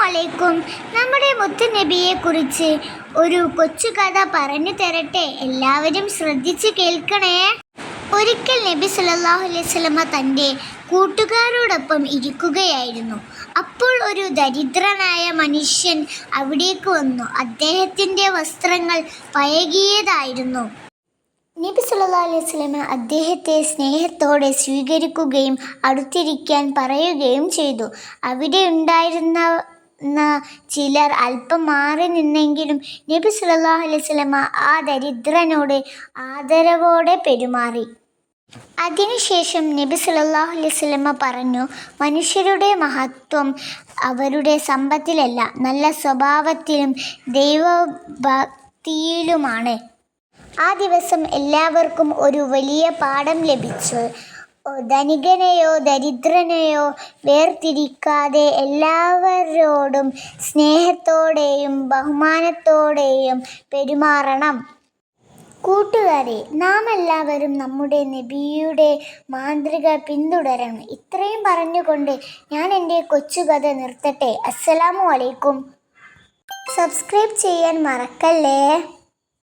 അലൈക്കും. നമ്മുടെ മുത്തുനബിയെ കുറിച്ച് ഒരു കൊച്ചു കഥ പറഞ്ഞു തരട്ടെ. എല്ലാവരും ശ്രദ്ധിച്ച് കേൾക്കണേ. ഒരിക്കൽ നബി സല്ലല്ലാഹു അലൈഹി വസല്ലമ തൻ്റെ കൂട്ടുകാരോടൊപ്പം ഇരിക്കുകയായിരുന്നു. അപ്പോൾ ഒരു ദരിദ്രനായ മനുഷ്യൻ അവിടേക്ക് വന്നു. അദ്ദേഹത്തിൻ്റെ വസ്ത്രങ്ങൾ പഴകിയതായിരുന്നു. നബി സല്ലല്ലാഹു അലൈഹി വസല്ലമ അദ്ദേഹത്തെ സ്നേഹത്തോടെ സ്വീകരിക്കുകയും അടുത്തിരിക്കാൻ പറയുകയും ചെയ്തു. അവിടെ ഉണ്ടായിരുന്ന ചിലർ അല്പം മാറി നിന്നെങ്കിലും നബി സല്ലല്ലാഹു അലൈഹി വസല്ലമ ആ ദരിദ്രനോട് ആദരവോടെ പെരുമാറി. അതിനുശേഷം നബി സല്ലല്ലാഹു അലൈഹി വസല്ലമ പറഞ്ഞു, മനുഷ്യരുടെ മഹത്വം അവരുടെ സമ്പത്തിലല്ല, നല്ല സ്വഭാവത്തിലും ദൈവഭക്തിയിലുമാണ്. ആ ദിവസം എല്ലാവർക്കും ഒരു വലിയ പാഠം ലഭിച്ചു. ധനികനെയോ ദരിദ്രനെയോ വേർതിരിക്കാതെ എല്ലാവരോടും സ്നേഹത്തോടെയും ബഹുമാനത്തോടെയും പെരുമാറണം. കൂട്ടുകാരെ, നാം എല്ലാവരും നമ്മുടെ നബിയുടെ മാതൃക പിന്തുടരണം. ഇത്രയും പറഞ്ഞുകൊണ്ട് ഞാൻ എൻ്റെ കൊച്ചുകഥ നിർത്തട്ടെ. അസ്സലാമു അലൈക്കും. സബ്സ്ക്രൈബ് ചെയ്യാൻ മറക്കല്ലേ.